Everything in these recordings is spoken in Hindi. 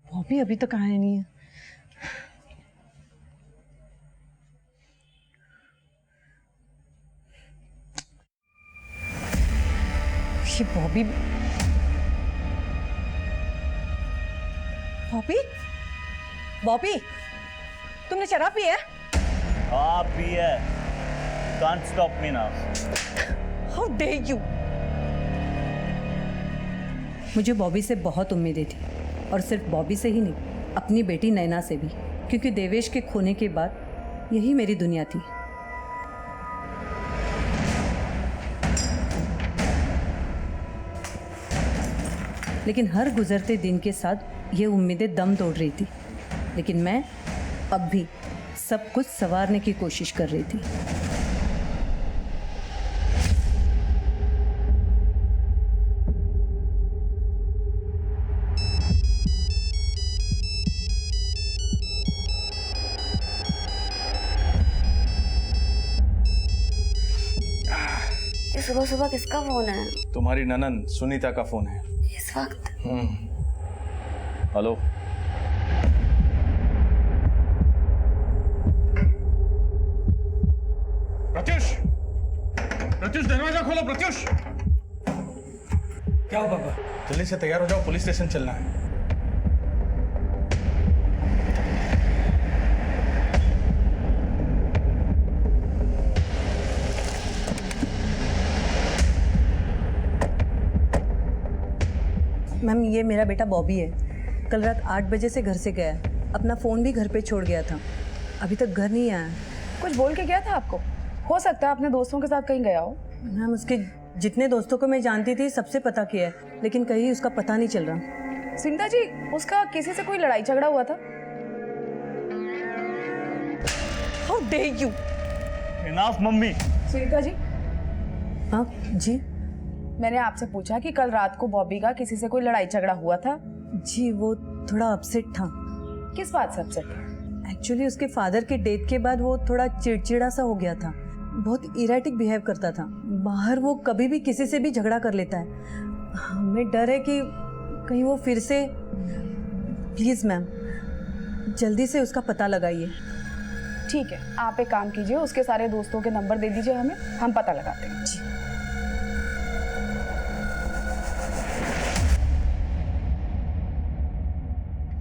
बॉबी अभी तक आया नहीं है। ये बॉबी बॉबी बॉबी तुमने शराब पी है? हाँ पी है। Can't stop me now. How dare you. मुझे बॉबी से बहुत उम्मीदें थी, और सिर्फ बॉबी से ही नहीं, अपनी बेटी नैना से भी, क्योंकि देवेश के खोने के बाद यही मेरी दुनिया थी। लेकिन हर गुजरते दिन के साथ ये उम्मीदें दम तोड़ रही थी। लेकिन मैं अब भी सब कुछ संवारने की कोशिश कर रही थी। सुबह सुबह किसका फोन है? तुम्हारी ननन सुनीता का फोन है इस वक्त। हेलो। प्रत्युष, प्रत्युष दरवाजा खोलो। प्रत्युष, क्या हो पापा? जल्दी से तैयार हो जाओ, पुलिस स्टेशन चलना है। मैम, ये मेरा बेटा बॉबी है। कल रात 8 बजे से घर से गया है। अपना फ़ोन भी घर पे छोड़ गया था। अभी तक घर नहीं आया। कुछ बोल के गया था आपको? हो सकता है अपने दोस्तों के साथ कहीं गया हो। मैम, उसके जितने दोस्तों को मैं जानती थी सबसे पता किया है, लेकिन कहीं उसका पता नहीं चल रहा। सुनीता जी, उसका किसी से कोई लड़ाई झगड़ा हुआ था? How dare you. Enough mummy. Sunita ji, हाँ जी। मैंने आपसे पूछा कि कल रात को बॉबी का किसी से कोई लड़ाई झगड़ा हुआ था? जी, वो थोड़ा अपसेट था। किस बात से अपसेट? एक्चुअली उसके फादर के डेथ के बाद वो थोड़ा चिड़चिड़ा सा हो गया था। बहुत इरेटिक बिहेव करता था। बाहर वो कभी भी किसी से भी झगड़ा कर लेता है। हमें डर है कि कहीं वो फिर से। प्लीज़ मैम, जल्दी से उसका पता लगाइए। ठीक है, आप एक काम कीजिए, उसके सारे दोस्तों के नंबर दे दीजिए हमें, हम पता लगाते हैं। जी।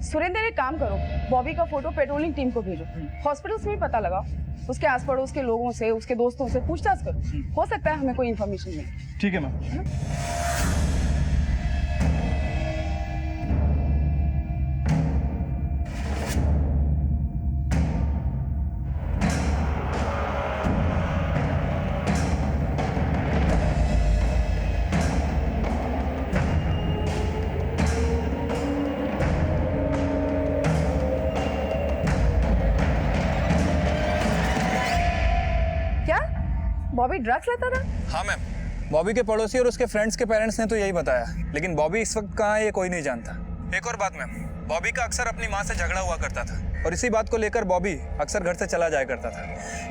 सुरेंद्र, एक काम करो, बॉबी का फोटो पेट्रोलिंग टीम को भेजो। हॉस्पिटल्स में पता लगाओ, उसके आस पड़ोस के लोगों से, उसके दोस्तों से पूछताछ करो। हो सकता है हमें कोई इन्फॉर्मेशन मिले। ठीक है मैम। बॉबी ड्रग्स लेता था? हाँ मैम, बॉबी के पड़ोसी और उसके फ्रेंड्स के पेरेंट्स ने तो यही बताया, लेकिन बॉबी इस वक्त कहाँ है ये कोई नहीं जानता। एक और बात मैम, बॉबी का अक्सर अपनी माँ से झगड़ा हुआ करता था, और इसी बात को लेकर बॉबी अक्सर घर से चला जाया करता था।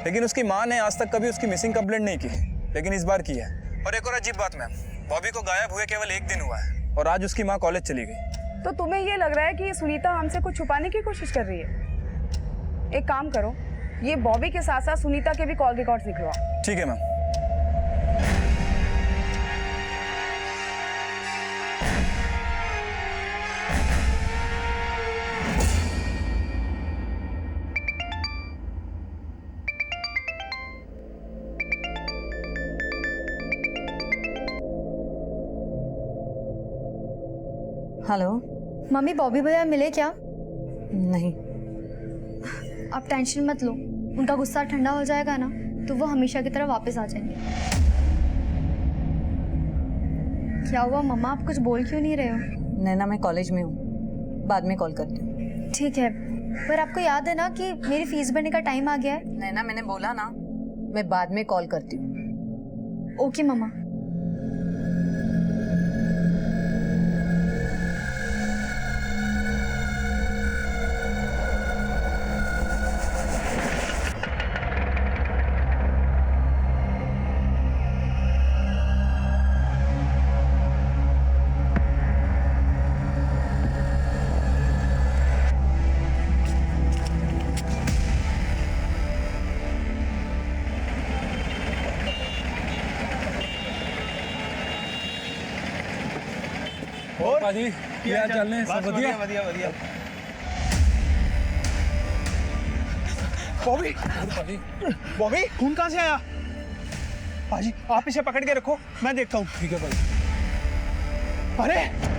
लेकिन उसकी माँ ने आज तक कभी उसकी मिसिंग कंप्लेंट नहीं की, लेकिन इस बार की है। और एक और अजीब बात मैम, बॉबी को गायब हुए केवल 1 दिन हुआ है, और आज उसकी माँ कॉलेज चली गई। तो तुम्हें ये लग रहा है कि सुनीता हमसे कुछ छुपाने की कोशिश कर रही है? एक काम करो, ये बॉबी के साथ साथ सुनीता के भी कॉल रिकॉर्ड्स निकलवाओ। ठीक है मैम। हेलो। मम्मी, बॉबी भैया मिले क्या? नहीं। आप टेंशन मत लो, उनका गुस्सा ठंडा हो जाएगा ना तो वो हमेशा की तरह वापस आ जाएंगे। क्या हुआ मम्मा, आप कुछ बोल क्यों नहीं रहे हो? नैना, मैं कॉलेज में हूँ, बाद में कॉल करती हूँ। ठीक है, पर आपको याद है ना कि मेरी फीस भरने का टाइम आ गया है? नैना, मैंने बोला ना, मैं बाद में कॉल करती हूँ। ओके मम्मा। और पाजी क्या चल रहे हैं? सब बढ़िया बढ़िया बढ़िया। बॉबी पाजी, बॉबी खून कहाँ से आया? पाजी आप इसे पकड़ के रखो, मैं देखता हूँ। ठीक है पाजी। अरे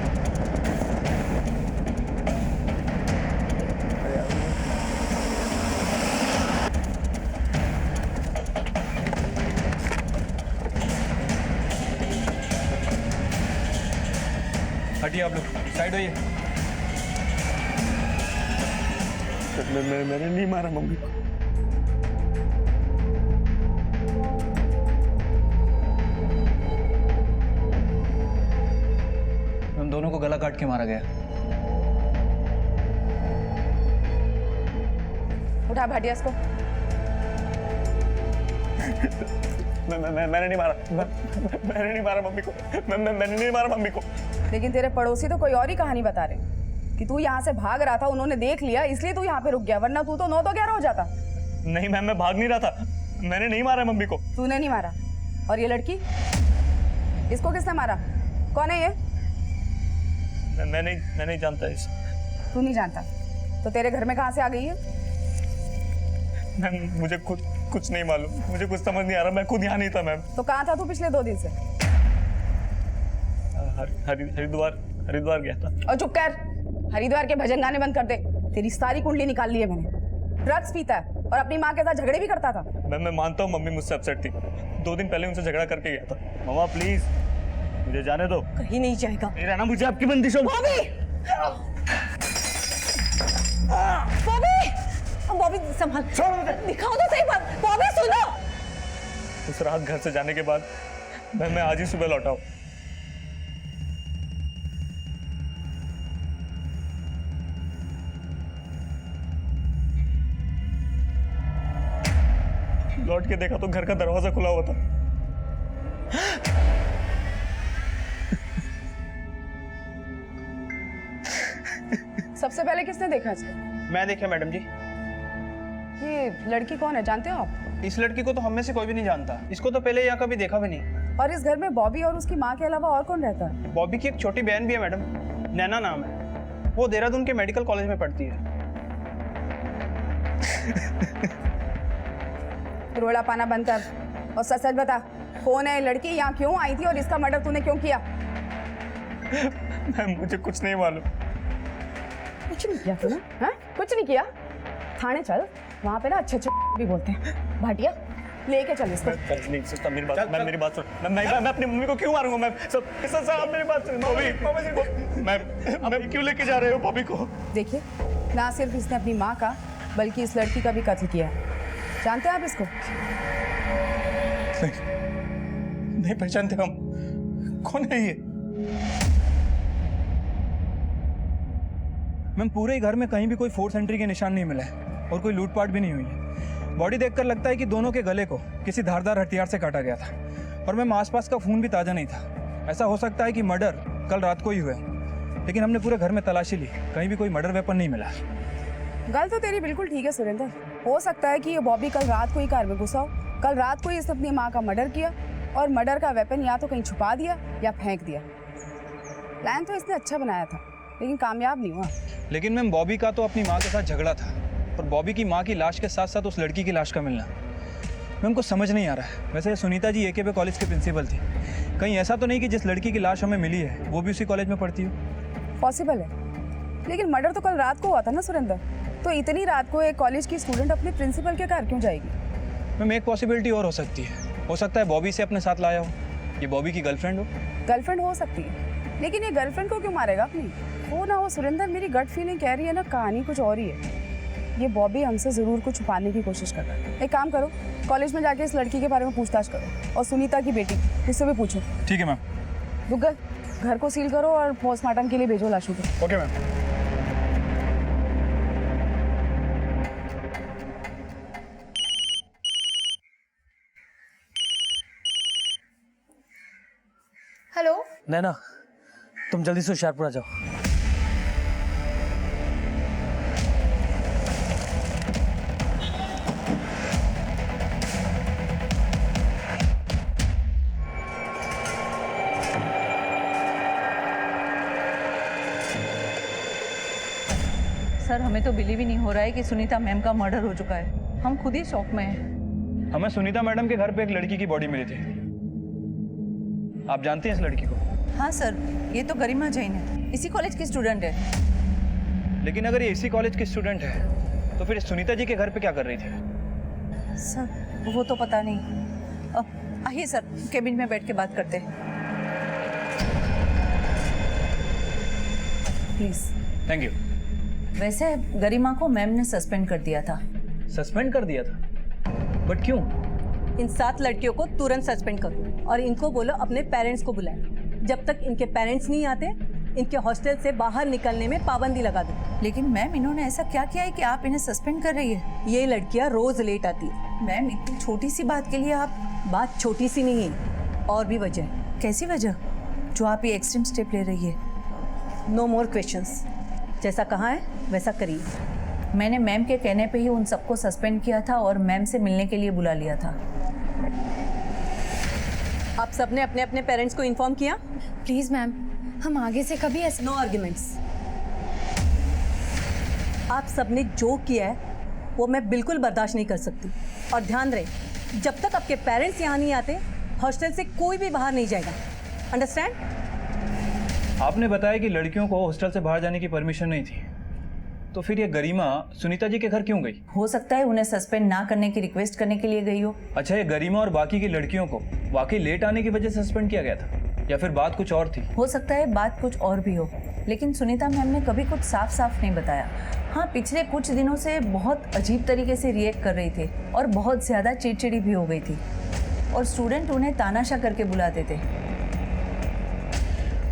हटिए आप लोग, साइड होइए। मैंने नहीं मारा मम्मी को। हम दोनों को गला काट के मारा गया। उठा भाटिया इसको। मैंने नहीं मारा। मैंने नहीं मारा मम्मी को। मैंने नहीं मारा मम्मी को। लेकिन तेरे पड़ोसी तो कोई और ही कहानी बता रहे कि तू यहाँ से भाग रहा था, उन्होंने देख लिया इसलिए तू यहाँ पे रुक गया, वरना तू तो 9 तो 11 हो जाता। नहीं मैम, मैं भाग नहीं रहा था। मैंने नहीं मारा मम्मी को। तूने नहीं मारा। और ये लड़की, इसको किसने मारा? कौन है ये? मैं नहीं जानता इस। तू नहीं जानता तो तेरे घर में कहाँ से आ गई है? मैम मुझे खुद कुछ नहीं मालूम, मुझे कुछ समझ नहीं आ रहा। मैं खुद यहाँ नहीं था मैम। तो कहाँ था तू पिछले 2 दिन से? हरिद्वार गया था। और चुप कर, हरिद्वार के भजन गाने बंद कर दे। तेरी सारी कुंडली निकाल ली है मैंने। ड्रग्स पीता है और अपनी माँ के साथ झगड़े भी करता था। मैं मानता हूँ मम्मी मुझसे अपसेट थी। 2 दिन पहले उनसे झगड़ा करके गया था। मामा प्लीज मुझे जाने दो। कहीं नहीं जाएगा। नहीं रहना मुझे आपकी बंदिशों में। बॉबी संभाल, दिखाओ तो सही बात। बॉबी सुनो। उस रात घर से जाने के बाद मैं आज ही सुबह लौटा हूँ। लौट के देखा तो घर का दरवाजा खुला हुआ था। सबसे पहले किसने देखा इसको? मैं देखा मैडम जी। ये लड़की कौन है, जानते हो आप? इस लड़की को तो हम में से कोई भी नहीं जानता। इसको तो पहले यहाँ कभी देखा भी नहीं। और इस घर में बॉबी और उसकी माँ के अलावा और कौन रहता है? बॉबी की एक छोटी बहन भी है मैडम, नैना नाम है। वो देहरादून के मेडिकल कॉलेज में पढ़ती है। रोड़ा पाना बंद कर और सच सच बता, कौन है लड़की, यहाँ क्यों आई थी और इसका मर्डर तूने क्यों किया? मैम मुझे कुछ नहीं मालूम। कुछ नहीं किया तूने? हाँ? कुछ नहीं किया? थाने चल, वहाँ पे ना अच्छे भी बोलते हैं। भाटिया लेके चल इसको। नहीं सकता, मेरी बात मैम, मेरी बात सुन। मैं अपनी मम्मी को क्यों मारूंगा मैम? सब आप मेरी बात सुन। मैम क्यों लेके जा रहे हो बॉबी को? देखिए, ना सिर्फ इसने अपनी माँ का बल्कि इस लड़की का भी कत्ल किया है। जानते हैं आप इसको? नहीं पहचानते हम। कौन है ये? मैम पूरे ही घर में कहीं भी कोई फोर्स एंट्री के निशान नहीं मिला है और कोई लूटपाट भी नहीं हुई है। बॉडी देखकर लगता है कि दोनों के गले को किसी धारदार हथियार से काटा गया था और मैम आसपास का खून भी ताज़ा नहीं था। ऐसा हो सकता है कि मर्डर कल रात को ही हुआ है, लेकिन हमने पूरे घर में तलाशी ली, कहीं भी कोई मर्डर वेपन नहीं मिला। गल तो तेरी बिल्कुल ठीक है सुरेंद्र। हो सकता है कि ये बॉबी कल रात को ही कार में घुसा हो, कल रात को ही इसने अपनी माँ का मर्डर किया और मर्डर का वेपन या तो कहीं छुपा दिया या फेंक दिया। प्लान तो इसने अच्छा बनाया था लेकिन कामयाब नहीं हुआ। लेकिन मैम बॉबी का तो अपनी माँ के साथ झगड़ा था और बॉबी की माँ की लाश के साथ साथ उस लड़की की लाश का मिलना मैम को समझ नहीं आ रहा है। वैसे सुनीता जी एके पे कॉलेज के प्रिंसिपल थी, कहीं ऐसा तो नहीं कि जिस लड़की की लाश हमें मिली है वो भी उसी कॉलेज में पढ़ती हो? पॉसिबल है, लेकिन मर्डर तो कल रात को हुआ था ना सुरेंद्र। तो इतनी रात को एक कॉलेज की स्टूडेंट अपने प्रिंसिपल के घर क्यों जाएगी? मैम एक पॉसिबिलिटी और हो सकती है, हो सकता है बॉबी से अपने साथ लाया हो, ये बॉबी की गर्लफ्रेंड हो। गर्लफ्रेंड हो सकती है, लेकिन ये गर्लफ्रेंड को क्यों मारेगा अपनी? हो ना हो सुरेंद्र, मेरी गट फीलिंग कह रही है ना, कहानी कुछ और ही है। ये बॉबी हमसे ज़रूर कुछ छुपाने की कोशिश कर रहा है। एक काम करो, कॉलेज में जाके इस लड़की के बारे में पूछताछ करो, और सुनीता की बेटी उससे भी पूछो। ठीक है मैम। रुक गए, घर को सील करो और पोस्टमार्टम के लिए भेजो लाशों को। Okay ma'am. हेलो। नैना, तुम जल्दी से होशियारपुर आ जाओ। सर हमें तो बिलीव ही नहीं हो रहा है कि सुनीता मैम का मर्डर हो चुका है। हम खुद ही शॉक में हैं। हमें सुनीता मैडम के घर पे एक लड़की की बॉडी मिली थी। आप जानती हैं इस लड़की को? हाँ सर, ये तो गरिमा जैन है, इसी कॉलेज की स्टूडेंट है। लेकिन अगर ये इसी कॉलेज की स्टूडेंट है तो फिर सुनीता जी के घर पे क्या कर रही थी? सर वो तो पता नहीं। आइए सर, केबिन में बैठ के बात करते हैं। प्लीज। Thank you. वैसे गरिमा को मैम ने सस्पेंड कर दिया था। सस्पेंड कर दिया था? बट क्यों? इन 7 लड़कियों को तुरंत सस्पेंड करो और इनको बोलो अपने पेरेंट्स को बुलाएं। जब तक इनके पेरेंट्स नहीं आते इनके हॉस्टल से बाहर निकलने में पाबंदी लगा दो। लेकिन मैम इन्होंने ऐसा क्या किया है कि आप इन्हें सस्पेंड कर रही है? ये लड़कियां रोज लेट आती है। मैम इतनी छोटी सी बात के लिए आप... बात छोटी सी नहीं है, और भी वजह है। कैसी वजह जो आप ये एक्सट्रीम स्टेप ले रही है? No more questions. जैसा कहा है वैसा करिए। मैंने मैम के कहने पे ही उन सबको सस्पेंड किया था और मैम से मिलने के लिए बुला लिया था। आप सबने अपने अपने पेरेंट्स को इन्फॉर्म किया? प्लीज़ मैम, हम आगे से कभी ऐसे... नो आर्ग्यूमेंट्स। आप सबने जो किया है वो मैं बिल्कुल बर्दाश्त नहीं कर सकती। और ध्यान रहे, जब तक आपके पेरेंट्स यहाँ नहीं आते हॉस्टल से कोई भी बाहर नहीं जाएगा। अंडरस्टैंड? आपने बताया कि लड़कियों को हॉस्टल से बाहर जाने की परमिशन नहीं थी, तो फिर ये गरिमा सुनीता जी के घर क्यों गई? हो सकता है उन्हें सस्पेंड ना करने की रिक्वेस्ट करने के लिए गई हो। अच्छा, ये गरिमा और बाकी की लड़कियों को वाकई लेट आने की वजह से सस्पेंड किया गया था, या फिर बात कुछ और थी? हो सकता है बात कुछ और भी हो, लेकिन सुनीता मैम ने कभी कुछ साफ साफ नहीं बताया। हाँ, पिछले कुछ दिनों से बहुत अजीब तरीके से रिएक्ट कर रही थी और बहुत ज़्यादा चिड़चिड़ी भी हो गई थी, और स्टूडेंट उन्हें तानाशाह करके बुलाते थे।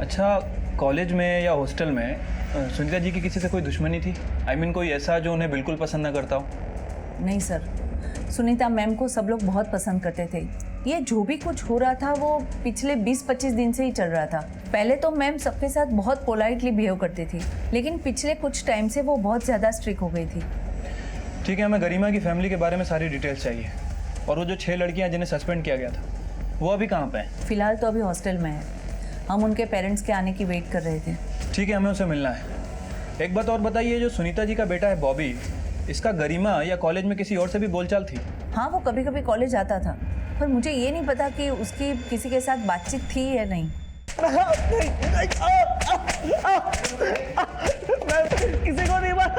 अच्छा, कॉलेज में या हॉस्टल में सुनीता जी की किसी से कोई दुश्मनी थी? I mean, कोई ऐसा जो उन्हें बिल्कुल पसंद ना करता हो? नहीं सर, सुनीता मैम को सब लोग बहुत पसंद करते थे। ये जो भी कुछ हो रहा था वो पिछले 20-25 दिन से ही चल रहा था। पहले तो मैम सबके साथ बहुत पोलाइटली बिहेव करती थी, लेकिन पिछले कुछ टाइम से वो बहुत ज़्यादा स्ट्रिक्ट हो गई थी। ठीक है, हमें गरिमा की फैमिली के बारे में सारी डिटेल्स चाहिए। और वो जो 6 लड़कियां जिन्हें सस्पेंड किया गया था, वो अभी कहाँ पे हैं? फिलहाल तो अभी हॉस्टल में है। हम उनके पेरेंट्स के आने की वेट कर रहे थे। ठीक है, हमें उसे मिलना है। एक बात और बताइए, जो सुनीता जी का बेटा है बॉबी, इसका गरिमा या कॉलेज में किसी और से भी बोलचाल थी? हाँ, वो कभी कभी कॉलेज आता था, पर मुझे ये नहीं पता कि उसकी किसी के साथ बातचीत थी या नहीं। किसी को नहीं मारा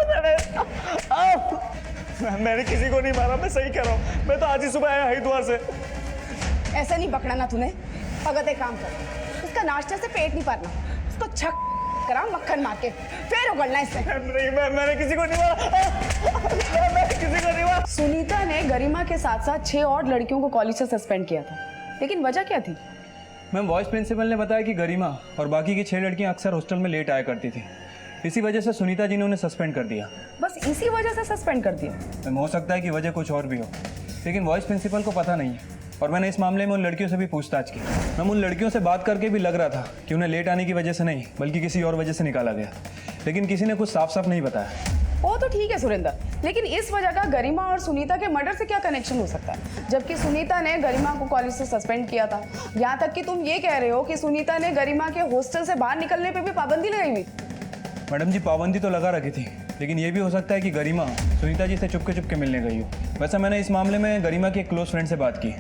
मैंने किसी को नहीं मारा, मैं सही कह रहा हूँ। मैं तो आज ही सुबह आया हरिद्वार से। ऐसा नहीं पकड़ा ना तूने। भगत एक काम कर, उसका नाश्ते से पेट नहीं भरना, उसको छक करा मक्खन मार के फिर उगलना इससे। नहीं, मैंने किसी को नहीं मारा। मैं किसी को नहीं मारा। सुनीता ने गरिमा के साथ साथ 6 और लड़कियों को कॉलेज से सस्पेंड किया था, लेकिन वजह क्या थी? मैम, वाइस प्रिंसिपल ने बताया कि गरिमा और बाकी की 6 लड़कियां अक्सर हॉस्टल में लेट आया करती थी। इसी वजह से सुनीता जी ने उन्हें सस्पेंड कर दिया। बस इसी वजह से सस्पेंड कर दिया? मैम, हो सकता है कि वजह कुछ और भी हो, लेकिन वाइस प्रिंसिपल को पता नहीं है। और मैंने इस मामले में उन लड़कियों से भी पूछताछ की। मैम, उन लड़कियों से बात करके भी लग रहा था कि उन्हें लेट आने की वजह से नहीं, बल्कि किसी और वजह से निकाला गया, लेकिन किसी ने कुछ साफ साफ नहीं बताया। वो तो ठीक है सुरेंद्र, लेकिन इस वजह का गरिमा और सुनीता के मर्डर से क्या कनेक्शन हो सकता है, जबकि सुनीता ने गरिमा को कॉलेज से सस्पेंड किया था। यहाँ तक कि तुम ये कह रहे हो कि सुनीता ने गरिमा के हॉस्टल से बाहर निकलने पे भी पाबंदी लगाई हुई। मैडम जी, पाबंदी तो लगा रखी थी, लेकिन ये भी हो सकता है कि गरिमा सुनीता जी से चुपके मिलने गई हो। वैसे मैंने इस मामले में गरिमा की एक क्लोज फ्रेंड से बात की।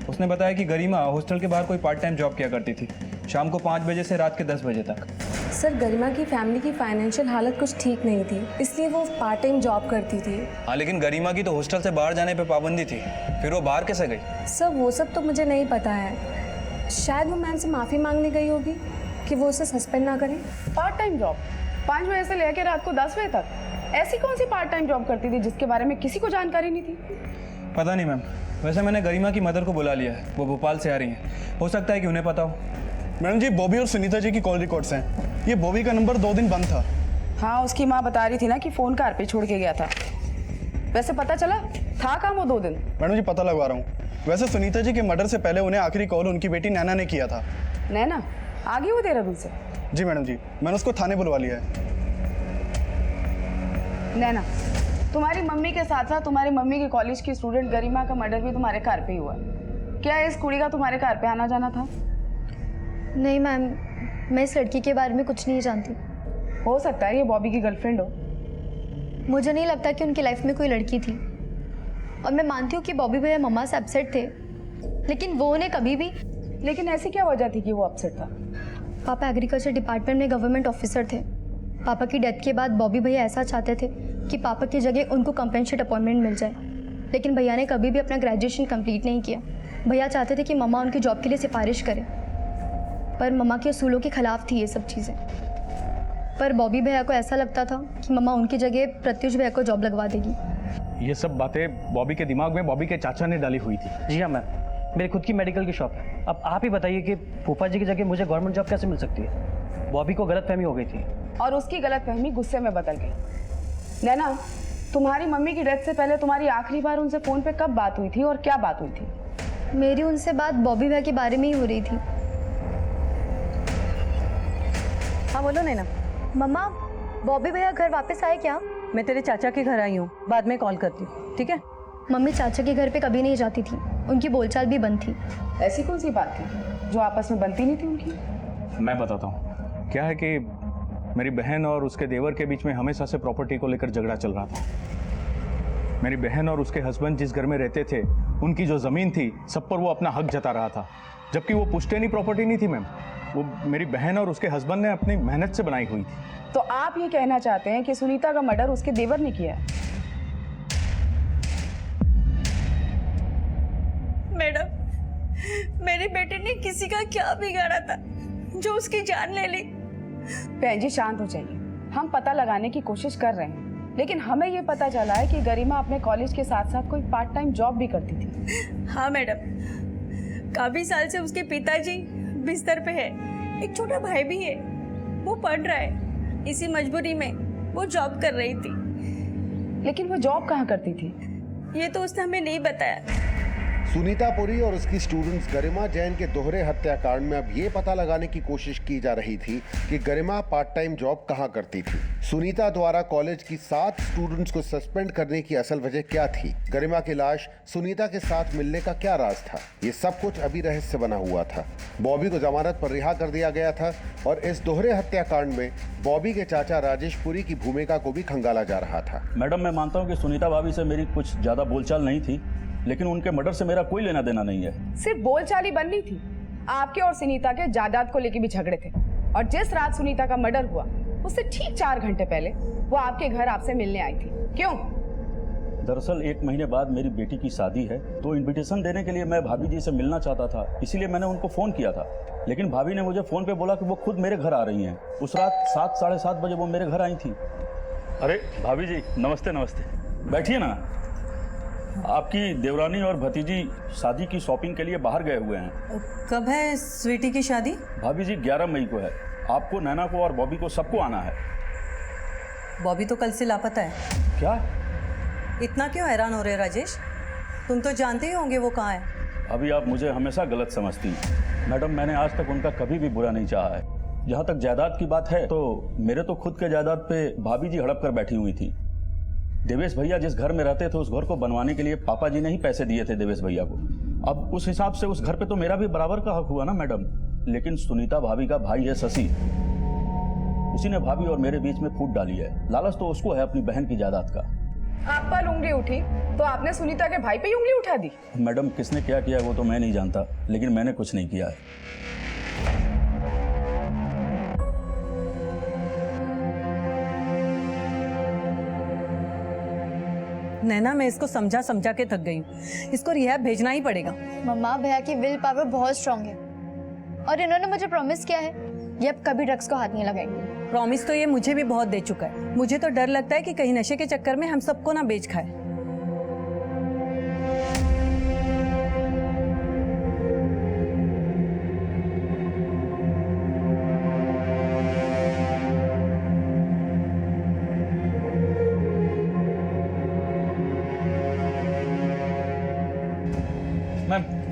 उसने बताया कि गरिमा हॉस्टल के बाहर कोई पार्ट टाइम जॉब किया करती थी, शाम को 5 बजे से रात के 10 बजे तक। सर, गरिमा की फैमिली की फाइनेंशियल हालत कुछ ठीक नहीं थी, इसलिए वो पार्ट टाइम जॉब करती थी। हाँ, लेकिन गरिमा की तो हॉस्टल से बाहर जाने पे पाबंदी थी, फिर वो बाहर कैसे गई? सर, वो सब तो मुझे नहीं पता है। शायद वो मैम से माफ़ी मांगने गई होगी कि वो उसे सस्पेंड ना करें। पार्ट टाइम जॉब 5 बजे से लेकर रात को 10 बजे तक? ऐसी कौन सी पार्ट टाइम जॉब करती थी जिसके बारे में किसी को जानकारी नहीं थी? पता नहीं मैम, वैसे मैंने गरिमा की मदर को बुला लिया है, वो भोपाल से आ रही हैं। हो सकता है कि उन्हें पता हो। मैडम जी, बॉबी और सुनीता जी की कॉल रिकॉर्ड्स हैं। ये बॉबी का नंबर 2 दिन बंद था। हाँ, उसकी माँ बता रही थी ना कि फ़ोन कार पे छोड़ के गया था। वैसे पता चला था कहाँ वो 2 दिन? मैडम जी, पता लगवा रहा हूँ। वैसे सुनीता जी के मर्डर से पहले उन्हें आखिरी कॉल उनकी बेटी नैना ने किया था। नैना आ गई वो देहरादून से? जी मैडम जी, मैंने उसको थाने बुलवा लिया है। नैना, तुम्हारी मम्मी के साथ साथ तुम्हारी मम्मी के कॉलेज की स्टूडेंट गरिमा का मर्डर भी तुम्हारे घर पे ही हुआ है। क्या इस कुड़ी का तुम्हारे घर पे आना जाना था? नहीं मैम, मैं इस लड़की के बारे में कुछ नहीं जानती। हो सकता है ये बॉबी की गर्लफ्रेंड हो। मुझे नहीं लगता कि उनकी लाइफ में कोई लड़की थी। और मैं मानती हूँ कि बॉबी भैया मम्मा से अपसेट थे, लेकिन वो उन्हें कभी भी। लेकिन ऐसी क्या वजह थी कि वो अपसेट था? पापा एग्रीकल्चर डिपार्टमेंट में गवर्नमेंट ऑफिसर थे। पापा की डेथ के बाद बॉबी भैया ऐसा चाहते थे कि पापा की जगह उनको कंपेंसेट अपॉइंटमेंट मिल जाए, लेकिन भैया ने कभी भी अपना ग्रेजुएशन कंप्लीट नहीं किया। भैया चाहते थे कि मम्मा उनकी जॉब के लिए सिफारिश करें, पर मम्मा के असूलों के खिलाफ थी ये सब चीज़ें। पर बॉबी भैया को ऐसा लगता था कि मम्मा उनकी जगह प्रत्युष भैया को जॉब लगवा देगी। ये सब बातें बॉबी के दिमाग में बॉबी के चाचा ने डाली हुई थी। जी हाँ मैम, मेरी खुद की मेडिकल की शॉप है। अब आप ही बताइए कि फूफा जी की जगह मुझे गवर्नमेंट जॉब कैसे मिल सकती है? बॉबी को गलतफहमी हो गई थी और उसकी गलतफहमी गुस्से में बदल गई। नैना, तुम्हारी मम्मी की डेथ से पहले तुम्हारी आखिरी बार उनसे फ़ोन पे कब बात हुई थी और क्या बात हुई थी? मेरी उनसे बात बॉबी भैया के बारे में ही हो रही थी। हाँ बोलो नैना। मम्मा, बॉबी भैया घर वापस आए क्या? मैं तेरे चाचा के घर आई हूँ, बाद में कॉल करती हूँ, ठीक है? मम्मी चाचा के घर पे कभी नहीं जाती थी, उनकी बोलचाल भी बंद थी। ऐसी कौन सी बात थी जो आपस में बनती नहीं थी उनकी? मैं बताता हूँ। क्या है कि मेरी बहन और उसके देवर के बीच में हमेशा से प्रॉपर्टी को लेकर झगड़ा चल रहा था। मेरी बहन और उसके हस्बैंड जिस घर में रहते थे, उनकी जो ज़मीन थी, सब पर वो अपना हक जता रहा था, जबकि वो पुश्तैनी प्रॉपर्टी नहीं थी मैम। वो मेरी बहन और उसके हस्बैंड ने अपनी मेहनत से बनाई हुई थी। तो आप ये कहना चाहते हैं कि सुनीता का मर्डर उसके देवर ने किया है? मैडम, मेरी बेटी ने किसी का क्या बिगाड़ा था जो उसकी जान ले ली? बहन जी शांत हो जाइए, हम पता लगाने की कोशिश कर रहे हैं, लेकिन हमें ये पता चला है कि गरिमा अपने कॉलेज के साथ साथ कोई पार्ट टाइम जॉब भी करती थी। हाँ मैडम, काफी साल से उसके पिताजी बिस्तर पे है, एक छोटा भाई भी है, वो पढ़ रहा है। इसी मजबूरी में वो जॉब कर रही थी। लेकिन वो जॉब कहाँ करती थी? ये तो उसने हमें नहीं बताया। सुनीता पुरी और उसकी स्टूडेंट्स गरिमा जैन के दोहरे हत्याकांड में अब ये पता लगाने की कोशिश की जा रही थी कि गरिमा पार्ट टाइम जॉब कहां करती थी। सुनीता द्वारा कॉलेज की 7 स्टूडेंट्स को सस्पेंड करने की असल वजह क्या थी? गरिमा की लाश सुनीता के साथ मिलने का क्या राज था? ये सब कुछ अभी रहस्य बना हुआ था। बॉबी को जमानत पर रिहा कर दिया गया था और इस दोहरे हत्याकांड में बॉबी के चाचा राजेश पुरी की भूमिका को भी खंगाला जा रहा था। मैडम, मैं मानता हूँ कि सुनीता भाभी से मेरी कुछ ज़्यादा बोलचाल नहीं थी, लेकिन उनके मर्डर से मेरा कोई लेना देना नहीं है। सिर्फ बोलचाली बननी थी। आपके और सुनीता के जायदाद को लेकर भी झगड़े थे, और जिस रात सुनीता का मर्डर हुआ उससे ठीक 4 घंटे पहले वो आपके घर आपसे मिलने आई थी। क्यों? दरअसल 1 महीने बाद मेरी बेटी की शादी है, तो इनविटेशन देने के लिए मैं भाभी जी से मिलना चाहता था, इसीलिए मैंने उनको फ़ोन किया था। लेकिन भाभी ने मुझे फ़ोन पे बोला कि वो खुद मेरे घर आ रही हैं। उस रात 7 साढ़े 7 बजे वो मेरे घर आई थी। अरे भाभी जी, नमस्ते नमस्ते, बैठिए ना। आपकी देवरानी और भतीजी शादी की शॉपिंग के लिए बाहर गए हुए हैं। कब है स्वीटी की शादी? भाभी जी 11 मई को है। आपको, नैना को और बॉबी को सबको आना है। बॉबी तो कल से लापता है। क्या? इतना क्यों हैरान हो रहे राजेश? तुम तो जानते ही होंगे वो कहाँ है। अभी आप मुझे हमेशा गलत समझती हैं। मैडम, मैंने आज तक उनका कभी भी बुरा नहीं चाहा है। जहाँ तक जायदाद की बात है, तो मेरे तो खुद के जायदाद पे भाभी जी हड़प कर बैठी हुई थी। देवेश भैया जिस घर में रहते थे, उस घर को बनवाने के लिए पापा जी ने ही पैसे दिए थे देवेश भैया को। अब उस हिसाब से उस घर पे तो मेरा भी बराबर का हक हुआ ना मैडम। लेकिन सुनीता भाभी का भाई है शशि, उसी ने भाभी और मेरे बीच में फूट डाली है। लालच तो उसको है अपनी बहन की जायदाद का। आप पर उंगली उठी तो आपने सुनीता के भाई पे उंगली उठा दी। मैडम, किसने क्या किया वो तो मैं नहीं जानता, लेकिन मैंने कुछ नहीं किया है। नैना, मैं इसको समझा समझा के थक गई हूँ। इसको रिहैब भेजना ही पड़ेगा। मम्मा, भैया की विल पावर बहुत स्ट्रांग है और इन्होंने मुझे प्रॉमिस किया है ये अब कभी ड्रग्स को हाथ नहीं लगाएंगे। प्रॉमिस तो ये मुझे भी बहुत दे चुका है। मुझे तो डर लगता है कि कहीं नशे के चक्कर में हम सबको ना बेच खाए।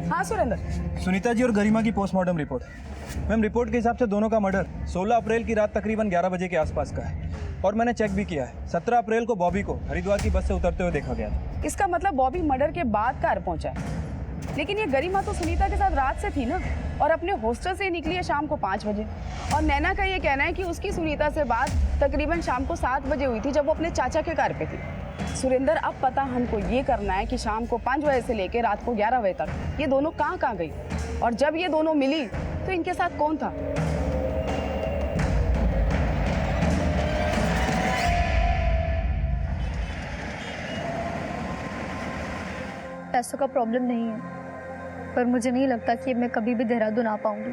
हाँ सुरेंद्र, सुनीता जी और गरिमा की पोस्टमार्टम रिपोर्ट। मैम रिपोर्ट के हिसाब से दोनों का मर्डर 16 अप्रैल की रात तकरीबन 11 बजे के आसपास का है और मैंने चेक भी किया है 17 अप्रैल को बॉबी को हरिद्वार की बस से उतरते हुए देखा गया था। इसका मतलब बॉबी मर्डर के बाद घर पहुंचा है। लेकिन ये गरिमा तो सुनीता के साथ रात से थी ना, और अपने हॉस्टल से निकली है शाम को 5 बजे। और नैना का ये कहना है कि उसकी सुनीता से बात तकरीबन शाम को 7 बजे हुई थी, जब वो अपने चाचा के घर पे थी। सुरेंद्र, अब पता हमको ये करना है कि शाम को 5 बजे से लेकर रात को 11 बजे तक ये दोनों कहाँ गई, और जब ये दोनों मिली तो इनके साथ कौन था। पैसों का प्रॉब्लम नहीं है, पर मुझे नहीं लगता कि मैं कभी भी देहरादून आ पाऊंगी।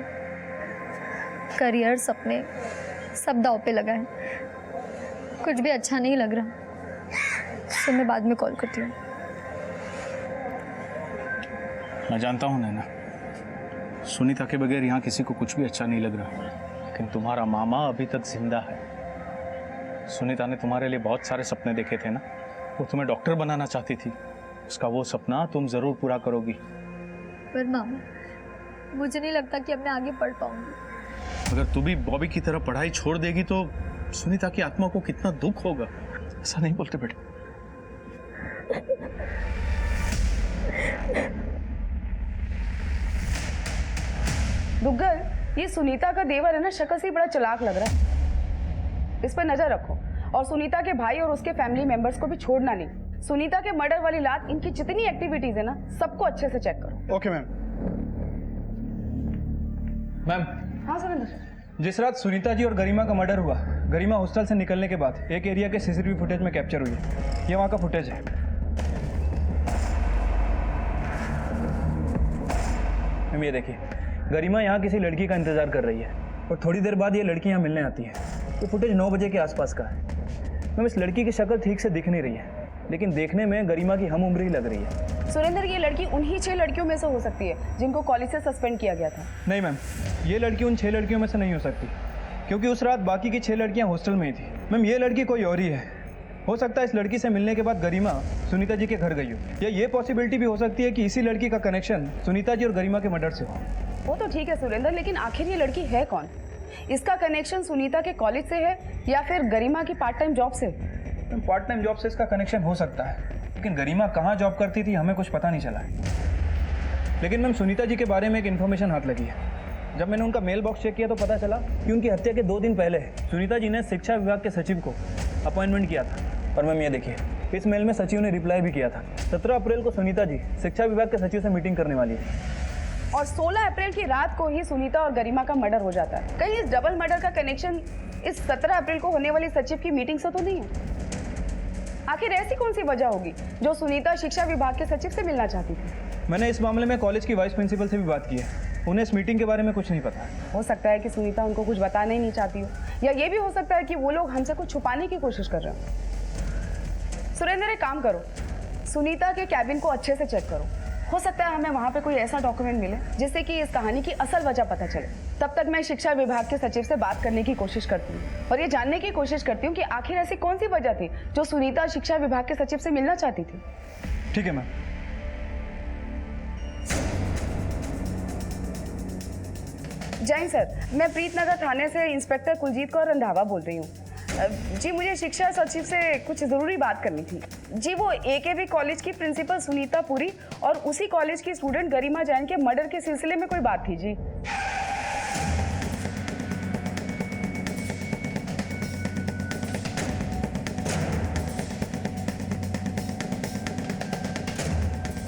करियर, सपने सब दांव पे लगा है। कुछ भी अच्छा नहीं लग रहा। तो मैं बाद में कॉल करती हूँ। मैं जानता हूँ नैना, सुनीता के बगैर यहाँ किसी को कुछ भी अच्छा नहीं लग रहा, लेकिन तुम्हारा मामा अभी तक जिंदा है। सुनीता ने तुम्हारे लिए बहुत सारे सपने देखे थे ना, वो तुम्हें डॉक्टर बनाना चाहती थी। उसका वो सपना तुम जरूर पूरा करोगी। पर मामा, मुझे नहीं लगता कि अब मैं आगे पढ़ पाऊंगी। अगर तू भी बॉबी की तरह पढ़ाई छोड़ देगी तो सुनीता की आत्मा को कितना दुख होगा। ऐसा नहीं बोलते बेटे। दुग्गल, ये सुनीता का देवर है ना, शक्ल से बड़ा चालाक लग रहा है। इस पर नजर रखो, और सुनीता के भाई और उसके फैमिली मेंबर्स को भी छोड़ना नहीं। सुनीता के मर्डर वाली रात इनकी जितनी एक्टिविटीज है ना, सबको अच्छे से चेक करो। Okay ma'am. मैम, हाँ सुरेंद्र, जिस रात सुनीता जी और गरिमा का मर्डर हुआ, गरिमा हॉस्टल से निकलने के बाद एक एरिया के सीसीटीवी फुटेज में कैप्चर हुई है। ये वहाँ का फुटेज है। मैम ये देखिए, गरिमा यहाँ किसी लड़की का इंतजार कर रही है और थोड़ी देर बाद ये लड़की यहाँ मिलने आती है। ये फुटेज 9 बजे के आसपास का है। मैम इस लड़की की शक्ल ठीक से दिख नहीं रही है, लेकिन देखने में गरिमा की हम उम्र ही लग रही है। सुरेंद्र, ये लड़की उन्हीं 6 लड़कियों में से हो सकती है जिनको कॉलेज से सस्पेंड किया गया था। नहीं मैम, ये लड़की उन 6 लड़कियों में से नहीं हो सकती, क्योंकि उस रात बाकी की 6 लड़कियां हॉस्टल में ही थी। मैम ये लड़की कोई और ही है। हो सकता है इस लड़की से मिलने के बाद गरिमा सुनीता जी के घर गई हो, या ये पॉसिबिलिटी भी हो सकती है कि इसी लड़की का कनेक्शन सुनीता जी और गरिमा के मर्डर से हो। वो तो ठीक है सुरेंद्र, लेकिन आखिर ये लड़की है कौन? इसका कनेक्शन सुनीता के कॉलेज से है या फिर गरिमा की पार्ट टाइम जॉब से? पार्ट टाइम जॉब से इसका कनेक्शन हो सकता है, लेकिन गरिमा कहाँ जॉब करती थी हमें कुछ पता नहीं चला है। लेकिन मैम सुनीता जी के बारे में एक इन्फॉर्मेशन हाथ लगी है। जब मैंने उनका मेल बॉक्स चेक किया तो पता चला कि उनकी हत्या के 2 दिन पहले सुनीता जी ने शिक्षा विभाग के सचिव को अपॉइंटमेंट किया था। और मैम ये देखिए, इस मेल में सचिव ने रिप्लाई भी किया था। 17 अप्रैल को सुनीता जी शिक्षा विभाग के सचिव से मीटिंग करने वाली है, और 16 अप्रैल की रात को ही सुनीता और गरिमा का मर्डर हो जाता है। कहीं इस डबल मर्डर का कनेक्शन इस 17 अप्रैल को होने वाली सचिव की मीटिंग से तो नहीं है? आखिर ऐसी कौन सी वजह होगी जो सुनीता शिक्षा विभाग के सचिव से मिलना चाहती थी? मैंने इस मामले में कॉलेज की वाइस प्रिंसिपल से भी बात की है। उन्हें इस मीटिंग के बारे में कुछ नहीं पता। हो सकता है कि सुनीता उनको कुछ बताना ही नहीं चाहती हो, या ये भी हो सकता है कि वो लोग हमसे कुछ छुपाने की कोशिश कर रहे हो। सुरेंद्र, एक काम करो, सुनीता के कैबिन को अच्छे से चेक करो। हो सकता है हमें वहाँ पे कोई ऐसा डॉक्यूमेंट मिले जिससे कि इस कहानी की असल वजह पता चले। तब तक मैं शिक्षा विभाग के सचिव से बात करने की कोशिश करती हूँ और ये जानने की कोशिश करती हूँ कि आखिर ऐसी कौन सी वजह थी जो सुनीता शिक्षा विभाग के सचिव से मिलना चाहती थी। ठीक है मैम। जय सर, मैं प्रीतनगर थाने से इंस्पेक्टर कुलजीत कौर रंधावा बोल रही हूँ। जी, मुझे शिक्षा सचिव से कुछ ज़रूरी बात करनी थी। जी, वो AKB कॉलेज की प्रिंसिपल सुनीता पुरी और उसी कॉलेज की स्टूडेंट गरिमा जैन के मर्डर के सिलसिले में कोई बात थी जी।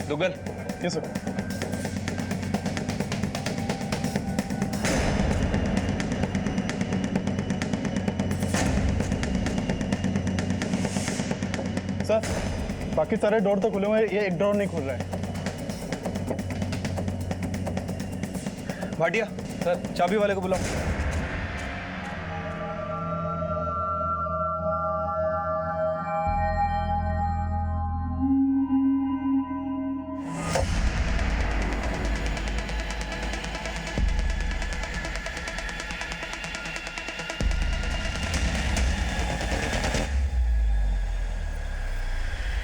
दुग्गल। Yes sir. सर, बाकी सारे डोर तो खुले हुए हैं, ये एक डोर नहीं खुल रहा है। भाटिया सर, चाबी वाले को बुलाओ।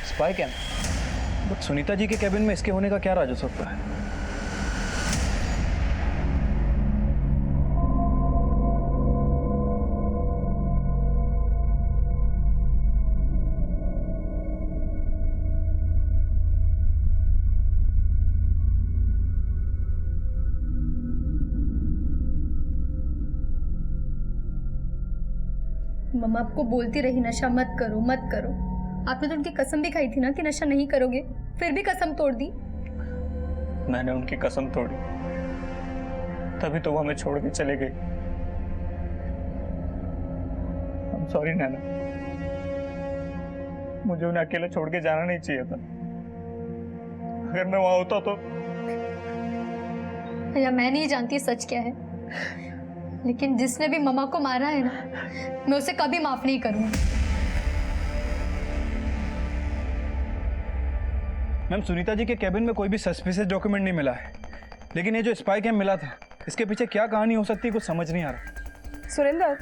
Spy cam? But Sunita ji के कैबिन में इसके होने का क्या राज हो सकता है? मम्मा आपको बोलती रही नशा मत करो मत करो। आपने तो उनकी कसम भी खाई थी ना कि नशा नहीं करोगे, फिर भी कसम तोड़ दी। मैंने उनकी कसम तोड़ी, तभी तो वो हमें छोड़ के चले गई। I'm sorry नैना, मुझे उन्हें अकेले छोड़ के जाना नहीं चाहिए था। अगर मैं वहां होता तो। भैया मैं नहीं जानती सच क्या है, लेकिन जिसने भी मम्मा को मारा है ना, मैं उसे कभी माफ नहीं करूंगी। मैम सुनीता जी के कैबिन में कोई भी सस्पिशियस डॉक्यूमेंट नहीं मिला है, लेकिन ये जो स्पाई कैम मिला था, इसके पीछे क्या कहानी हो सकती है, कुछ समझ नहीं आ रहा। सुरेंद्र,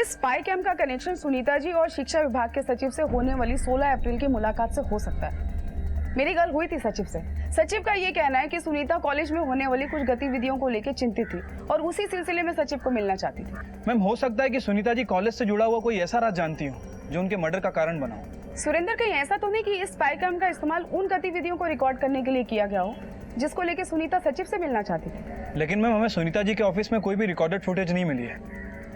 इस स्पाई कैम का कनेक्शन सुनीता जी और शिक्षा विभाग के सचिव से होने वाली 16 अप्रैल की मुलाकात से हो सकता है। मेरी गल हुई थी सचिव से। सचिव का ये कहना है कि सुनीता कॉलेज में होने वाली कुछ गतिविधियों को लेकर चिंतित थी और उसी सिलसिले में सचिव को मिलना चाहती थी। मैम हो सकता है कि सुनीता जी कॉलेज से जुड़ा हुआ कोई ऐसा राज जानती हो जो उनके मर्डर का कारण बना हो। सुरेंद्र, कहीं ऐसा तो नहीं कि इस स्पाई कैम का इस्तेमाल उन गतिविधियों को रिकॉर्ड करने के लिए किया गया हो जिसको लेकर सुनीता सचिव से मिलना चाहती थी? लेकिन मैम हमें सुनीता जी के ऑफिस में कोई भी रिकॉर्डेड फुटेज नहीं मिली है।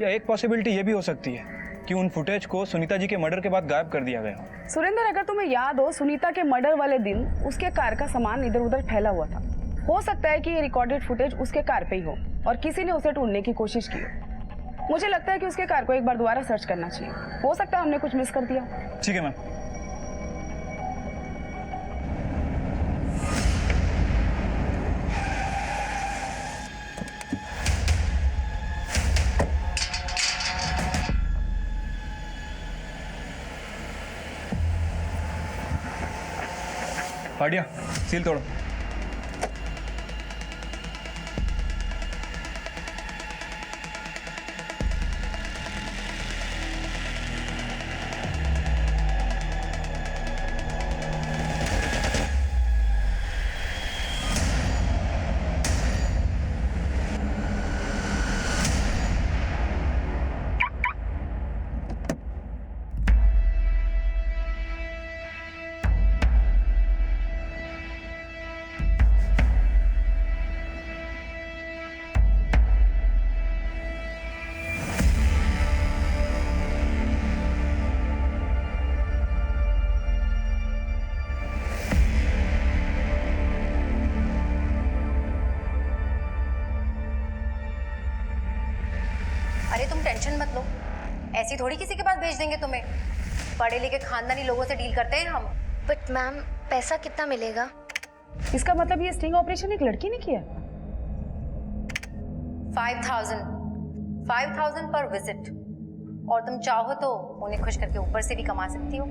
या एक पॉसिबिलिटी ये भी हो सकती है कि उन फुटेज को सुनीता जी के मर्डर के बाद गायब कर दिया गया हो। सुरेंद्र, अगर तुम्हें याद हो, सुनीता के मर्डर वाले दिन उसके कार का सामान इधर उधर फैला हुआ था। हो सकता है कि ये रिकॉर्डेड फुटेज उसके कार पे ही हो और किसी ने उसे ढूंढने की कोशिश की हो। मुझे लगता है कि उसके कार को एक बार दोबारा सर्च करना चाहिए। हो सकता है हमने कुछ मिस कर दिया। ठीक है मैम। पाटिया, सील तोड़ो। अरे तुम टेंशन मत लो, ऐसी थोड़ी किसी के पास भेज देंगे तुम्हें। पढ़े लिखे खानदानी लोगों से डील करते हैं हम। बट मैम पैसा कितना मिलेगा? इसका मतलब ये स्टिंग ऑपरेशन एक लड़की ने किया? 5,000 पर विजिट, और तुम चाहो तो उन्हें खुश करके ऊपर से भी कमा सकती हो।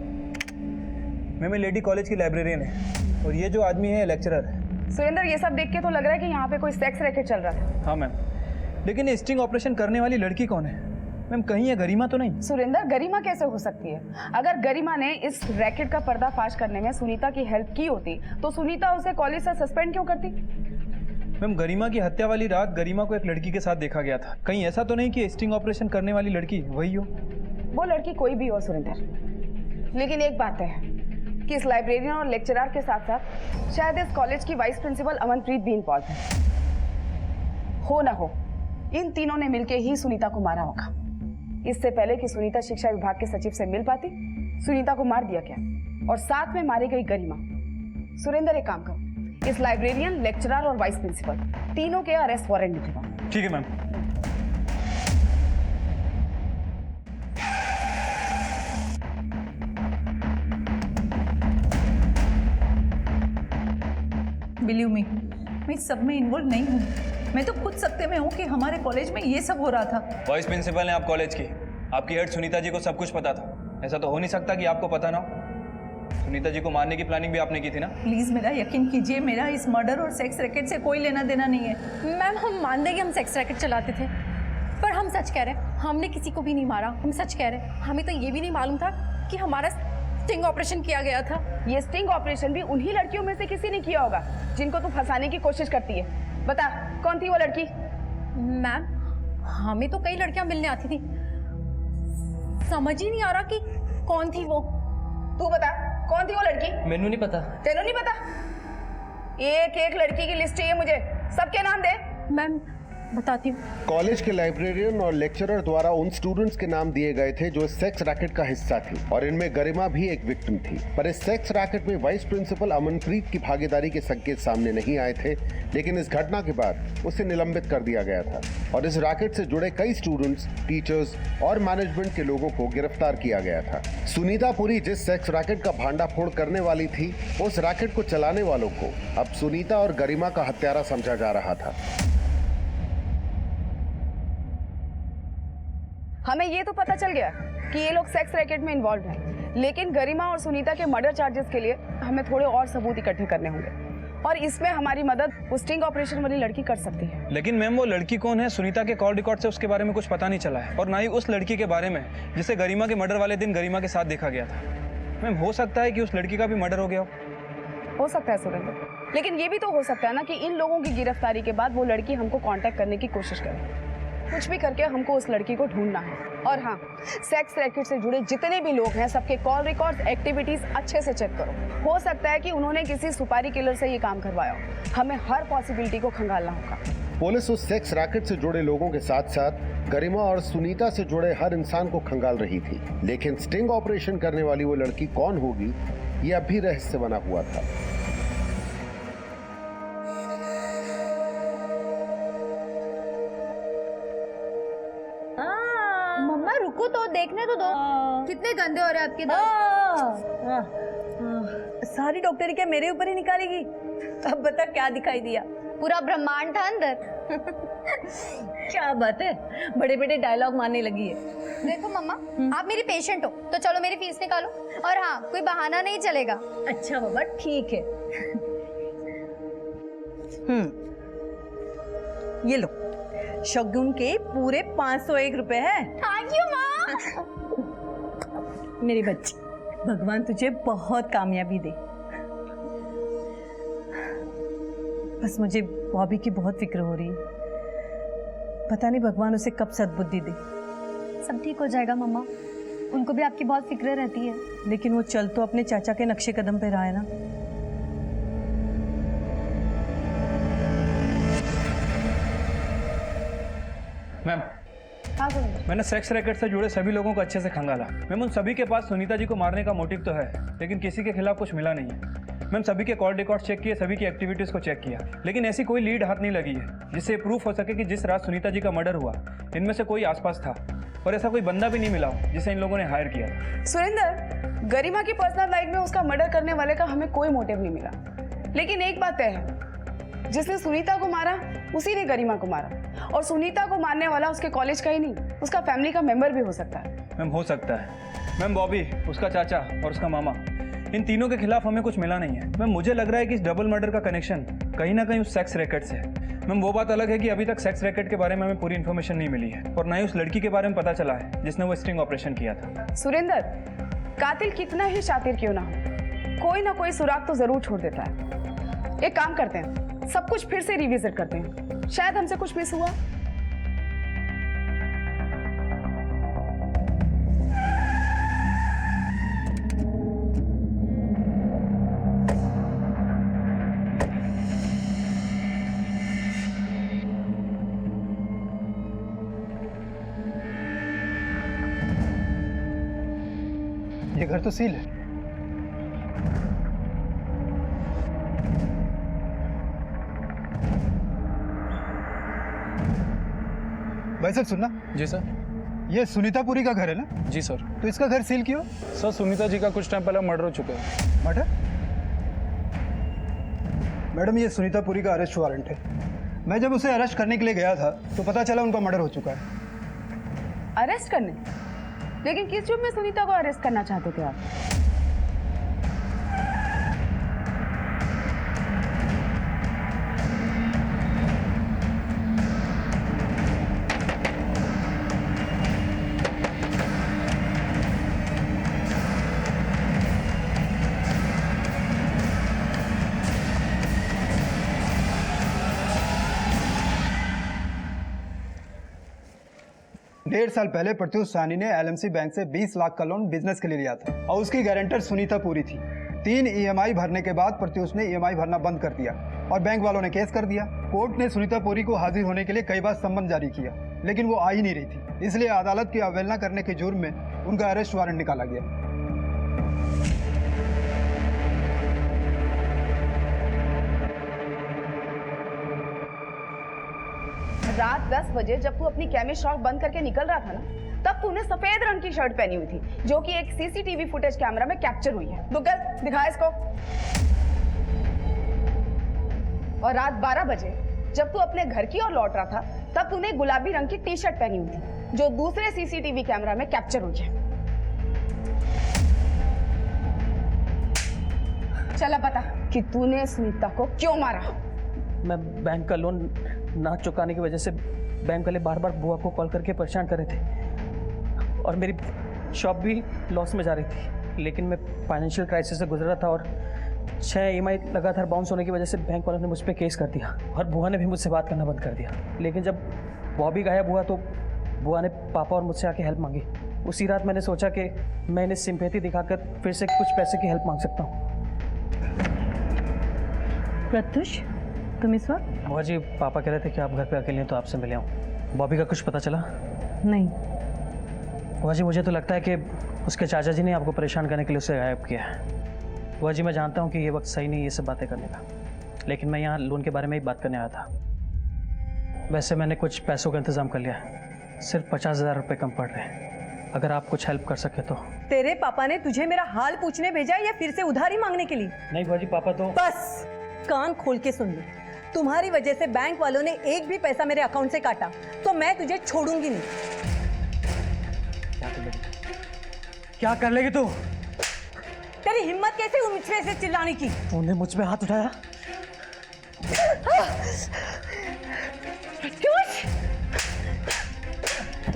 मैम ये लेडी कॉलेज की लाइब्रेरियन है और ये जो आदमी है लेक्चरर है। सुरेंद्र, ये सब देख के तो लग रहा है कि यहाँ पे कोई सेक्स रैकेट चल रहा था। हाँ मैम, लेकिन ये स्टिंग ऑपरेशन करने वाली लड़की कौन है मैम? कहीं ये गरिमा तो नहीं? सुरेंद्र, गरिमा कैसे हो सकती है? अगर गरिमा ने इस रैकेट का पर्दाफाश करने में सुनीता की हेल्प की होती तो सुनीता उसे कॉलेज से सस्पेंड क्यों करती? मैम गरिमा की हत्या वाली रात गरिमा को एक लड़की के साथ देखा गया था। कहीं ऐसा तो नहीं कि स्टिंग ऑपरेशन करने वाली लड़की वही हो? वो लड़की कोई भी हो सुरेंद्र, लेकिन एक बात है कि इस लाइब्रेरियन और लेक्चरर के साथ साथ शायद इस कॉलेज की वाइस प्रिंसिपल अमनप्रीत भी इन्वॉल्व है। हो ना हो, इन तीनों ने मिलकर ही सुनीता को मारा होगा। इससे पहले कि सुनीता शिक्षा विभाग के सचिव से मिल पाती, सुनीता को मार दिया गया और साथ में मारी गई गरिमा। सुरेंद्र, एक काम करो, इस लाइब्रेरियन, लेक्चरर और वाइस प्रिंसिपल तीनों के अरेस्ट वारंट निकलवाओ। ठीक है मैम। बिलीव मी, मैं इस सब में इन्वॉल्व नहीं हूँ। मैं तो खुद सत्य में हूँ कि हमारे कॉलेज में ये सब हो रहा था। वाइस प्रिंसिपल हैं आप कॉलेज की, आपकी हेड सुनीता जी को सब कुछ पता था। ऐसा तो हो नहीं सकता कि आपको पता ना हो। सुनीता जी को मारने की प्लानिंग भी आपने की थी ना? प्लीज मेरा यकीन कीजिए, मेरा इस मर्डर और सेक्स रैकेट से कोई लेना देना नहीं है। मैम हम मान देंगे हम सेक्स रैकेट चलाते थे, पर हम सच कह रहे हैं, हमने किसी को भी नहीं मारा। हम सच कह रहे हैं, हमें तो ये भी नहीं मालूम था कि हमारा स्टिंग ऑपरेशन किया गया था। ये स्टिंग ऑपरेशन भी उन्हीं लड़कियों में से किसी ने किया होगा जिनको तू फंसाने की कोशिश करती है। बता, कौन थी वो लड़की? मैम हमें तो कई लड़कियां मिलने आती थी, समझ ही नहीं आ रहा कि कौन थी वो। तू बता, कौन थी वो लड़की? मैनू नहीं पता। तेनू नहीं पता? एक एक लड़की की लिस्ट चाहिए मुझे, सबके नाम दे। मैम बताती हूँ। कॉलेज के लाइब्रेरियन और लेक्चरर द्वारा उन स्टूडेंट्स के नाम दिए गए थे जो इस सेक्स रैकेट का हिस्सा थी और इनमें गरिमा भी एक विक्टिम थी। पर इस सेक्स रैकेट में वाइस प्रिंसिपल अमनप्रीत की भागीदारी के संकेत सामने नहीं आए थे, लेकिन इस घटना के बाद उसे निलंबित कर दिया गया था और इस रैकेट से जुड़े कई स्टूडेंट्स, टीचर्स और मैनेजमेंट के लोगों को गिरफ्तार किया गया था। सुनीता पुरी जिस सेक्स रैकेट का भांडाफोड़ करने वाली थी, उस रैकेट को चलाने वालों को अब सुनीता और गरिमा का हत्यारा समझा जा रहा था। हमें ये तो पता चल गया कि ये लोग सेक्स रैकेट में इन्वॉल्व हैं, लेकिन गरिमा और सुनीता के मर्डर चार्जेस के लिए हमें थोड़े और सबूत इकट्ठे करने होंगे और इसमें हमारी मदद वो स्टिंग ऑपरेशन वाली लड़की कर सकती है। लेकिन मैम वो लड़की कौन है? सुनीता के कॉल रिकॉर्ड से उसके बारे में कुछ पता नहीं चला है और ना ही उस लड़की के बारे में जिसे गरिमा के मर्डर वाले दिन गरिमा के साथ देखा गया था। मैम हो सकता है कि उस लड़की का भी मर्डर हो गया हो सकता है सुरेंद्र, लेकिन ये भी तो हो सकता है ना कि इन लोगों की गिरफ्तारी के बाद वो लड़की हमको कांटेक्ट करने की कोशिश करे। कुछ भी करके हमको उस लड़की को ढूंढना है। और हाँ, सेक्स रैकेट से जुड़े जितने भी लोग हैं सबके कॉल रिकॉर्ड्स, एक्टिविटीज अच्छे से चेक करो। हो सकता है कि उन्होंने किसी सुपारी किलर से ये काम करवाया हो। हमें हर पॉसिबिलिटी को खंगालना होगा। पुलिस उस सेक्स रैकेट से जुड़े लोगों के साथ साथ गरिमा और सुनीता से जुड़े हर इंसान को खंगाल रही थी, लेकिन स्टिंग ऑपरेशन करने वाली वो लड़की कौन होगी, ये अब भी रहस्य बना हुआ था। मम्मा रुको तो, देखने तो दो। कितने गंदे हो रहे हैं आपके दांत। सारी डॉक्टरी क्या मेरे ऊपर ही निकालेगी? अब बता क्या दिखाई दिया? पूरा ब्रह्मांड था अंदर। क्या बात है, बड़े बड़े डायलॉग मारने लगी है। देखो मम्मा, आप मेरी पेशेंट हो तो चलो मेरी फीस निकालो। और हाँ, कोई बहाना नहीं चलेगा। अच्छा बाबा ठीक है। ये लो, शगुन के पूरे 501 रुपए है। थैंक यू माँ। मेरी बच्ची, भगवान तुझे बहुत कामयाबी दे। बस मुझे बॉबी की बहुत फिक्र हो रही है। पता नहीं भगवान उसे कब सद्बुद्धि दे। सब ठीक हो जाएगा मम्मा, उनको भी आपकी बहुत फिक्र रहती है। लेकिन वो चल तो अपने चाचा के नक्शे कदम पे रहा है ना। मैम, मैंने सेक्स रैकेट से जुड़े सभी लोगों को अच्छे से खंगाला। मैम उन सभी के पास सुनीता जी को मारने का मोटिव तो है, लेकिन किसी के खिलाफ कुछ मिला नहीं है। मैम सभी के कॉल रिकॉर्ड चेक किए, सभी की एक्टिविटीज़ को चेक किया, लेकिन ऐसी कोई लीड हाथ नहीं लगी है जिससे प्रूफ हो सके कि जिस रात सुनीता जी का मर्डर हुआ इनमें से कोई आसपास था और ऐसा कोई बंदा भी नहीं मिला हो जिसे इन लोगों ने हायर किया। सुरेंद्र, गरिमा की पर्सनल लाइफ में उसका मर्डर करने वाले का हमें कोई मोटिव नहीं मिला, लेकिन एक बात तय है, जिसने सुनीता को मारा उसी ने गरिमा को मारा। और सुनीता को मारने वाला उसके कॉलेज का ही नहीं, उसका फैमिली का मेंबर भी हो सकता है। मैम हो सकता है। मैम बॉबी, उसका चाचा और उसका मामा, इन तीनों के खिलाफ हमें कुछ मिला नहीं है। मैम मुझे लग रहा है कि इस डबल मर्डर का कनेक्शन कहीं ना कहीं उस सेक्स रैकेट से है। मैम वो बात अलग है कि अभी तक सेक्स रैकेट के बारे में हमें पूरी इन्फॉर्मेशन नहीं मिली है और ना ही उस लड़की के बारे में पता चला है जिसने वो स्टिंग ऑपरेशन किया था। सुरेंद्र, कातिल कितना ही शातिर क्यों ना हो, कोई ना कोई सुराग तो जरूर छोड़ देता है। एक काम करते हैं, सब कुछ फिर से रिविजिट करते हैं, शायद हमसे कुछ मिस हुआ। ये घर तो सील है। भाई साहब सुनना। जी सर। ये सुनीता पुरी का घर है ना? जी सर। तो इसका घर सील क्यों? सर सुनीता जी का कुछ टाइम पहले मर्डर हो चुका है। मर्डर? मैडम ये सुनीता पुरी का अरेस्ट वारंट है। मैं जब उसे अरेस्ट करने के लिए गया था तो पता चला उनका मर्डर हो चुका है। अरेस्ट करने? लेकिन किस जुर्म में सुनीता को अरेस्ट करना चाहते थे आप? डेढ़ साल पहले प्रत्युष साहनी ने एलएमसी बैंक से 20 लाख का लोन बिजनेस के लिए लिया था और उसकी गारंटर सुनीता पुरी थी। 3 EMI भरने के बाद प्रत्युष ने EMI भरना बंद कर दिया और बैंक वालों ने केस कर दिया। कोर्ट ने सुनीता पुरी को हाजिर होने के लिए कई बार सम्मन जारी किया, लेकिन वो आ ही नहीं रही थी, इसलिए अदालत की अवहेलना करने के जुर्म में उनका अरेस्ट वारंट निकाला गया। रात 10 बजे जब तू अपनी केमिस्ट शॉप बंद करके निकल रहा था ना, तब तूने सफेद रंग की शर्ट पहनी हुई थी, जो कि एक सीसीटीवी फुटेज कैमरा में कैप्चर हुई है। तो कर दिखा इसको। और रात 12 बजे जब तू अपने घर की ओर लौट रहा था, तब तूने गुलाबी रंग की टी शर्ट पहनी हुई थी, जो दूसरे सीसीटीवी कैमरा में कैप्चर हुई है। चला पता कि तूने सुनीता को क्यों मारा। मैं बैंक का लोन ना चुकाने की वजह से बैंक वाले बार बार बुआ को कॉल करके परेशान कर रहे थे और मेरी शॉप भी लॉस में जा रही थी, लेकिन मैं फाइनेंशियल क्राइसिस से गुजर रहा था और 6 EMI लगातार बाउंस होने की वजह से बैंक वालों ने मुझ पर केस कर दिया और बुआ ने भी मुझसे बात करना बंद कर दिया। लेकिन जब बॉबी गायब हुआ तो बुआ ने पापा और मुझसे आके हेल्प मांगी। उसी रात मैंने सोचा कि मैं इन्हें सिंपैथी दिखाकर फिर से कुछ पैसे की हेल्प मांग सकता हूँ। प्रत्युष, तुम इस वक्त? बुआ जी, पापा कह रहे थे कि आप घर पे अकेले हैं तो आपसे मिले आऊँ। बॉबी का कुछ पता चला? नहीं। बुआ जी, मुझे तो लगता है कि उसके चाचा जी ने आपको परेशान करने के लिए उसे गायब किया है। बुआ जी, मैं जानता हूँ कि ये वक्त सही नहीं ये सब बातें करने का, लेकिन मैं यहाँ लोन के बारे में ही बात करने आया था। वैसे मैंने कुछ पैसों का इंतजाम कर लिया है, सिर्फ 50,000 रुपये कम पड़ रहे हैं। अगर आप कुछ हेल्प कर सके तो। तेरे पापा ने तुझे मेरा हाल पूछने भेजा या फिर से उधारी मांगने के लिए? नहीं बुआ जी, पापा तो। बस कान खोल के सुन लो, तुम्हारी वजह से बैंक वालों ने एक भी पैसा मेरे अकाउंट से काटा तो मैं तुझे छोड़ूंगी नहीं। क्या कर लेगी तू? तेरी हिम्मत कैसे हुई मुझ पे ऐसे चिल्लाने की? तूने मुझ पे हाथ उठाया?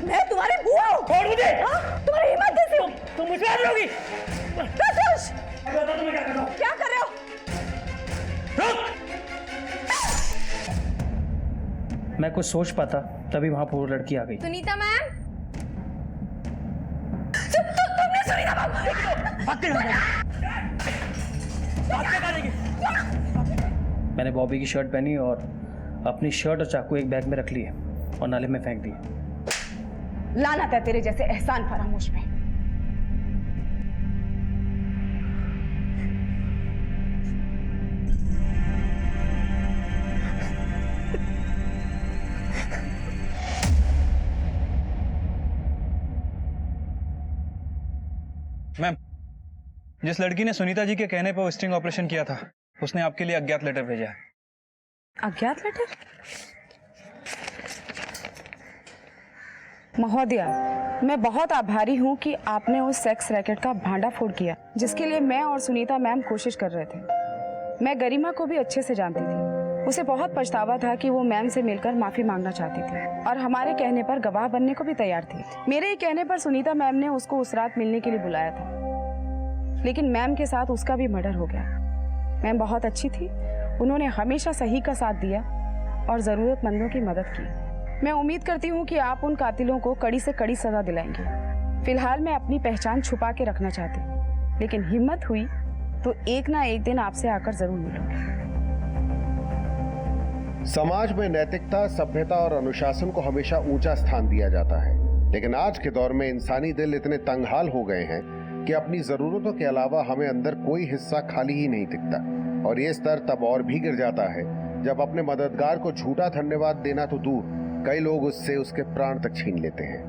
मैं तुम्हारी बुआ हूँ। छोड़ मुझे। तुम्हारी हिम्मत कैसे हो? तुम मुझ पे हाथ लगाओगी? प्रत्युष, क्या कर रहे हो? रुक! मैं कुछ सोच पाता तभी वहां पर वो लड़की आ गई। सुनीता मैम, तुमने सुनीता मैम? मैंने बॉबी की शर्ट पहनी और अपनी शर्ट और चाकू एक बैग में रख लिए और नाले में फेंक दिए। लानत है तेरे जैसे एहसान फरामोश पे। मैम, जिस लड़की ने सुनीता जी के कहने पर स्टिंग ऑपरेशन किया था, उसने आपके लिए अज्ञात लेटर भेजा है। अज्ञात लेटर? महोदया, मैं बहुत आभारी हूँ कि आपने उस सेक्स रैकेट का भांडाफोड़ किया, जिसके लिए मैं और सुनीता मैम कोशिश कर रहे थे। मैं गरिमा को भी अच्छे से जानती थी। उसे बहुत पछतावा था कि वो मैम से मिलकर माफी मांगना चाहती थी और हमारे कहने पर गवाह बनने को भी तैयार थी। मेरे ही कहने पर सुनीता मैम ने उसको उस रात मिलने के लिए बुलाया था, लेकिन मैम के साथ उसका भी मर्डर हो गया। मैम बहुत अच्छी थी, उन्होंने हमेशा सही का साथ दिया और ज़रूरतमंदों की मदद की। मैं उम्मीद करती हूँ कि आप उन कातिलों को कड़ी से कड़ी सजा दिलाएंगे। फिलहाल मैं अपनी पहचान छुपा के रखना चाहती, लेकिन हिम्मत हुई तो एक ना एक दिन आपसे आकर जरूर मिलूंगी। समाज में नैतिकता, सभ्यता और अनुशासन को हमेशा ऊंचा स्थान दिया जाता है, लेकिन आज के दौर में इंसानी दिल इतने तंगहाल हो गए हैं कि अपनी जरूरतों के अलावा हमें अंदर कोई हिस्सा खाली ही नहीं दिखता। और ये स्तर तब और भी गिर जाता है जब अपने मददगार को झूठा धन्यवाद देना तो दूर, कई लोग उससे उसके प्राण तक छीन लेते हैं।